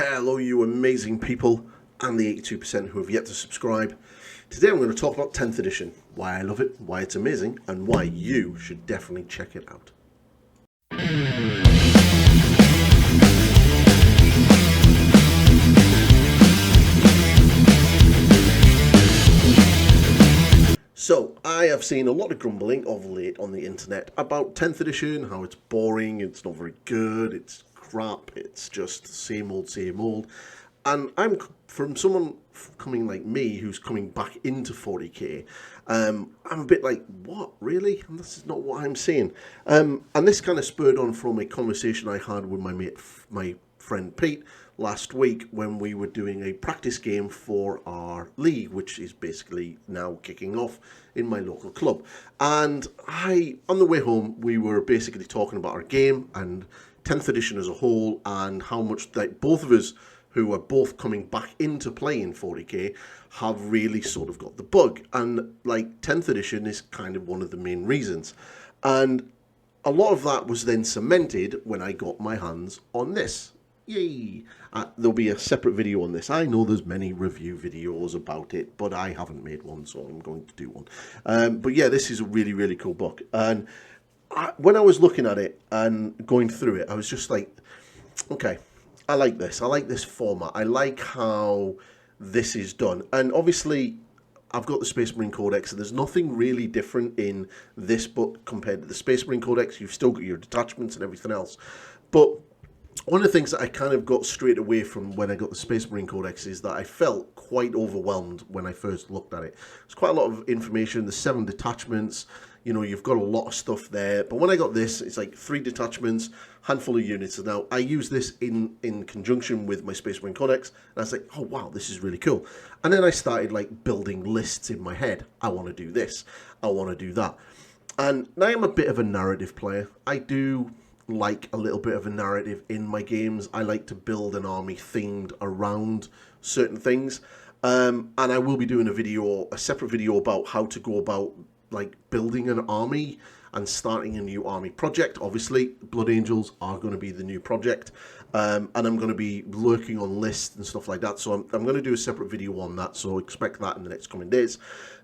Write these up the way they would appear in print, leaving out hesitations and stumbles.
Hello, you amazing people and the 82% who have yet to subscribe. Today I'm going to talk about 10th edition, why I love it, why it's amazing, and why you should definitely check it out. So, I have seen a lot of grumbling of late on the internet about 10th edition, how it's boring, it's not very good, it's crap, it's just same old, same old. And I'm from someone coming like me who's coming back into 40k. I'm a bit like, what, really? And this is not what I'm saying. And this kind of spurred on from a conversation I had with my friend Pete last week when we were doing a practice game for our league, which is basically now kicking off in my local club. And on the way home, we were basically talking about our game and 10th edition as a whole, and how much like both of us, who are both coming back into playing 40k, have really sort of got the bug. And like 10th edition is kind of one of the main reasons. And a lot of that was then cemented when I got my hands on this. Yay! There'll be a separate video on this. I know there's many review videos about it, but I haven't made one, so I'm going to do one. But yeah, this is a really, really cool book. And when I was looking at it and going through it, I was just like, okay, I like this. I like this format. I like how this is done. And obviously, I've got the Space Marine Codex, and there's nothing really different in this book compared to the Space Marine Codex. You've still got your detachments and everything else. But one of the things that I kind of got straight away from when I got the Space Marine Codex is that I felt quite overwhelmed when I first looked at it. There's quite a lot of information. There's 7 detachments. You know, you've got a lot of stuff there. But when I got this, it's like 3 detachments, handful of units. And now I use this in conjunction with my Space Marine Codex. And I was like, oh, wow, this is really cool. And then I started like building lists in my head. I want to do this. I want to do that. And now I'm a bit of a narrative player. I do like a little bit of a narrative in my games. I like to build an army themed around certain things. And I will be doing a separate video about how to go about like building an army and starting a new army project. Obviously, Blood Angels are going to be the new project. And I'm going to be working on lists and stuff like that. So I'm going to do a separate video on that. So expect that in the next coming days.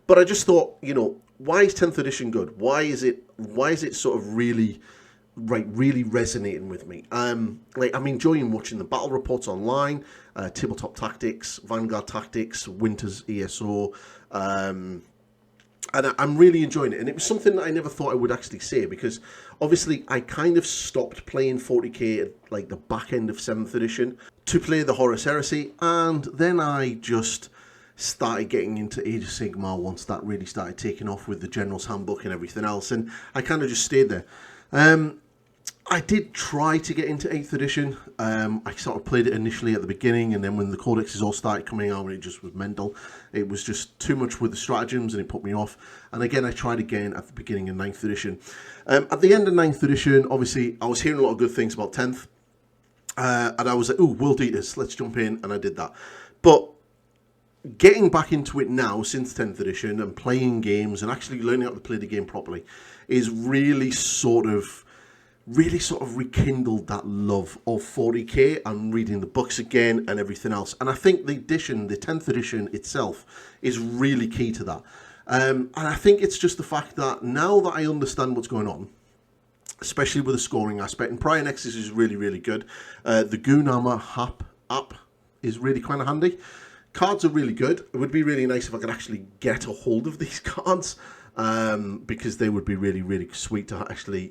But I just thought, you know, why is 10th edition good? Why is it sort of really resonating with me? Like, I'm enjoying watching the battle reports online, Tabletop Tactics, Vanguard Tactics, Winter's ESO, and I'm really enjoying it. And it was something that I never thought I would actually say, because obviously I kind of stopped playing 40k at like the back end of 7th edition to play the Horus Heresy, and then I just started getting into Age of Sigmar once that really started taking off with the General's Handbook and everything else, and I kind of just stayed there. I did try to get into 8th edition. I sort of played it initially at the beginning, and then when the codexes all started coming out, it just was mental. It was just too much with the stratagems, and it put me off. And again, I tried again at the beginning of 9th edition. At the end of 9th edition, obviously, I was hearing a lot of good things about 10th. And I was like, ooh, World Eaters, let's jump in, and I did that. But getting back into it now, since 10th edition, and playing games, and actually learning how to play the game properly, is really sort of rekindled that love of 40k and reading the books again and everything else. And I think the 10th edition itself, is really key to that. And I think it's just the fact that now that I understand what's going on, especially with the scoring aspect, and Prior Nexus is really, really good. The Goon Armor app is really kind of handy. Cards are really good. It would be really nice if I could actually get a hold of these cards, because they would be really, really sweet to actually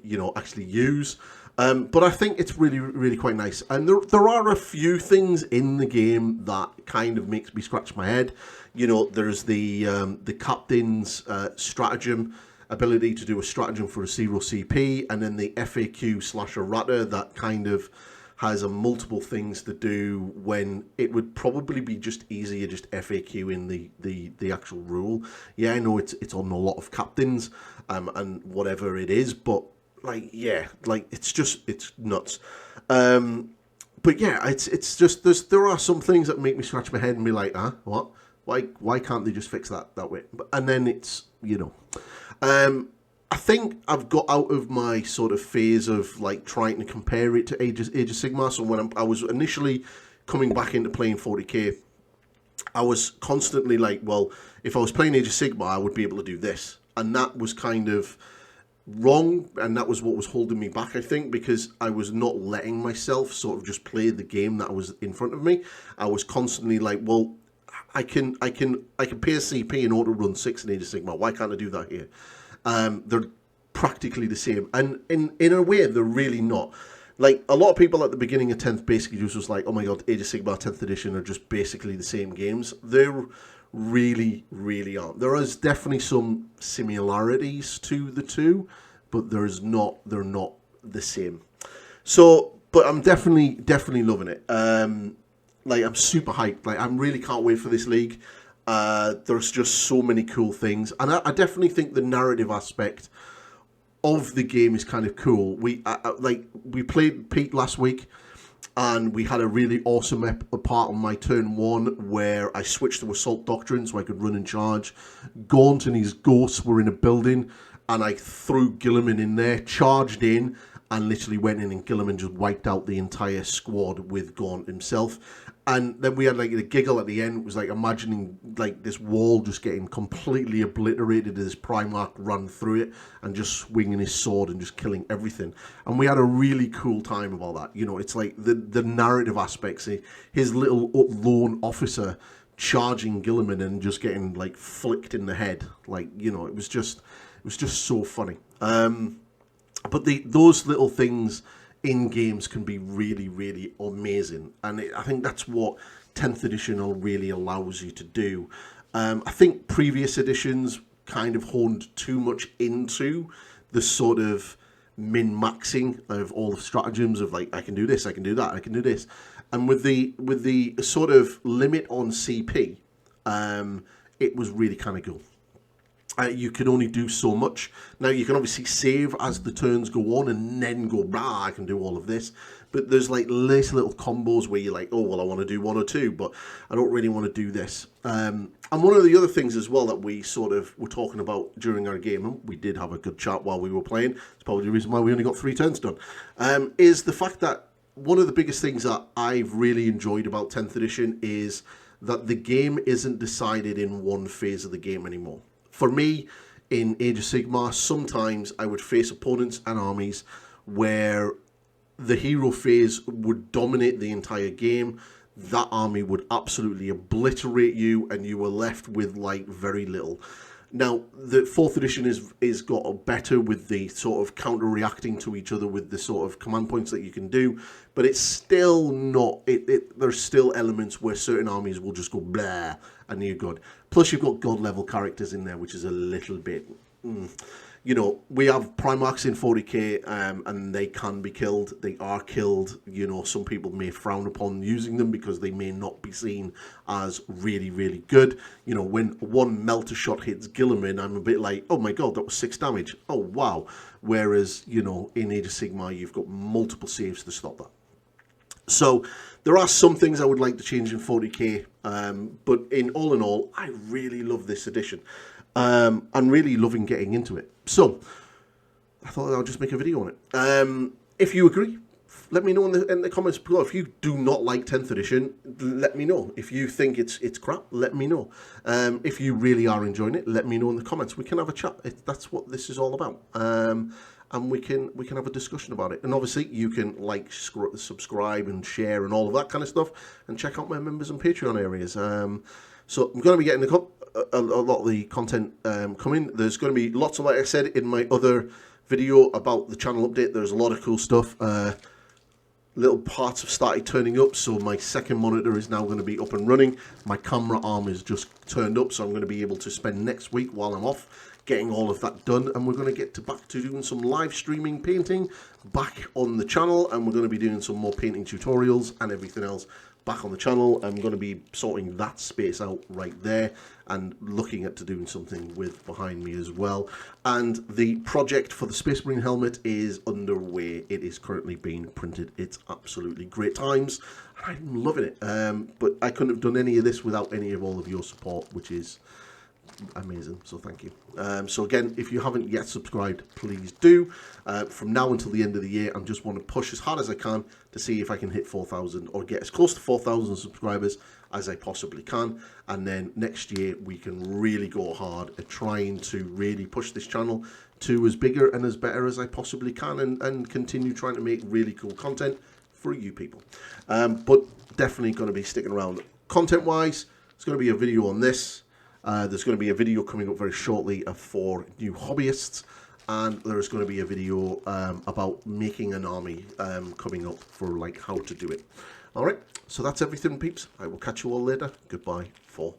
use. But I think it's really, really quite nice. And there are a few things in the game that kind of makes me scratch my head. You know, there's the captain's stratagem ability to do a stratagem for a 0 CP, and then the FAQ/errata that kind of has multiple things to do when it would probably be just easier just FAQ in the actual rule. Yeah, I know it's on a lot of captains and whatever it is, but like, yeah, like it's nuts. But yeah, it's just there are some things that make me scratch my head and be like, what? Why can't they just fix that way? And then it's, you know, I think I've got out of my sort of phase of like trying to compare it to Age of Sigmar. So when I was initially coming back into playing 40k, I was constantly like, well, if I was playing Age of Sigmar, I would be able to do this. And that was kind of wrong, and that was what was holding me back, I think, because I was not letting myself sort of just play the game that was in front of me. I was constantly like, well, I can pay a CP in order to run 6 in Age of Sigmar. Why can't I do that here? They're practically the same, and in a way, they're really not. Like, a lot of people at the beginning of 10th basically just was like, oh my god, Age of Sigmar 10th edition are just basically the same games. They're really, really aren't. There is definitely some similarities to the two, but they're not the same. So, but I'm definitely loving it. Like, I'm super hyped. Like, I really can't wait for this league. There's just so many cool things, and I definitely think the narrative aspect of the game is kind of cool. We played Pete last week, and we had a really awesome part on my turn 1 where I switched to Assault Doctrine so I could run and charge. Gaunt and his ghosts were in a building, and I threw Gilliman in there, charged in, and literally went in, and Gilliman just wiped out the entire squad with Gaunt himself. And then we had like a giggle at the end. It was like imagining like this wall just getting completely obliterated as Primarch ran through it and just swinging his sword and just killing everything. And we had a really cool time about that. You know, it's like the narrative aspects. His little lone officer charging Gilliman and just getting like flicked in the head. Like, you know, it was just so funny. But those little things in games can be really, really amazing, and I think that's what 10th edition really allows you to do. I think previous editions kind of honed too much into the sort of min-maxing of all the stratagems of like, I can do this, I can do that, I can do this, and with the sort of limit on CP, it was really kind of cool. You can only do so much. Now, you can obviously save as the turns go on and then go, I can do all of this. But there's like nice little combos where you're like, oh, well, I want to do 1 or 2, but I don't really want to do this. And one of the other things as well that we sort of were talking about during our game, and we did have a good chat while we were playing, it's probably the reason why we only got 3 turns done, is the fact that one of the biggest things that I've really enjoyed about 10th edition is that the game isn't decided in one phase of the game anymore. For me, in Age of Sigmar, sometimes I would face opponents and armies where the hero phase would dominate the entire game. That army would absolutely obliterate you, and you were left with like very little. Now, the 4th edition is got better with the sort of counter-reacting to each other with the sort of command points that you can do, but it's still not, there's still elements where certain armies will just go blah, and you're good. Plus, you've got god-level characters in there, which is a little bit, you know, we have Primarchs in 40k, and they can be killed. They are killed. You know, some people may frown upon using them because they may not be seen as really, really good. You know, when one melter shot hits Gilliman, I'm a bit like, oh my god, that was 6 damage. Oh, wow. Whereas, you know, in Age of Sigmar, you've got multiple saves to stop that. So there are some things I would like to change in 40k, but in all, I really love this edition. I'm really loving getting into it. So I thought I'll just make a video on it. If you agree, let me know in the comments below. If you do not like 10th edition, let me know. If you think it's crap, let me know. If you really are enjoying it, let me know in the comments. We can have a chat. That's what this is all about. And we can have a discussion about it. And obviously, you can like, subscribe, and share, and all of that kind of stuff. And check out my members and Patreon areas. So I'm going to be getting a lot of the content coming. There's going to be lots of, like I said in my other video about the channel update, there's a lot of cool stuff. Little parts have started turning up, so my second monitor is now going to be up and running. My camera arm is just turned up, so I'm going to be able to spend next week while I'm off getting all of that done, and we're going to get back to doing some live streaming painting back on the channel, and we're going to be doing some more painting tutorials and everything else back on the channel. I'm going to be sorting that space out right there and looking at doing something with behind me as well. And the project for the Space Marine helmet is underway. It is currently being printed. It's absolutely great times. I'm loving it. But I couldn't have done any of this without any of all of your support, which is amazing, so thank you. So again, if you haven't yet subscribed, please do. From now until the end of the year, I just want to push as hard as I can to see if I can hit 4,000 or get as close to 4,000 subscribers as I possibly can, and then next year we can really go hard at trying to really push this channel to as bigger and as better as I possibly can, and continue trying to make really cool content for you people. But definitely going to be sticking around. Content wise, there's going to be a video on this. There's going to be a video coming up very shortly for new hobbyists, and there's going to be a video about making an army coming up for like how to do it. All right, so that's everything, peeps. I will catch you all later. Goodbye for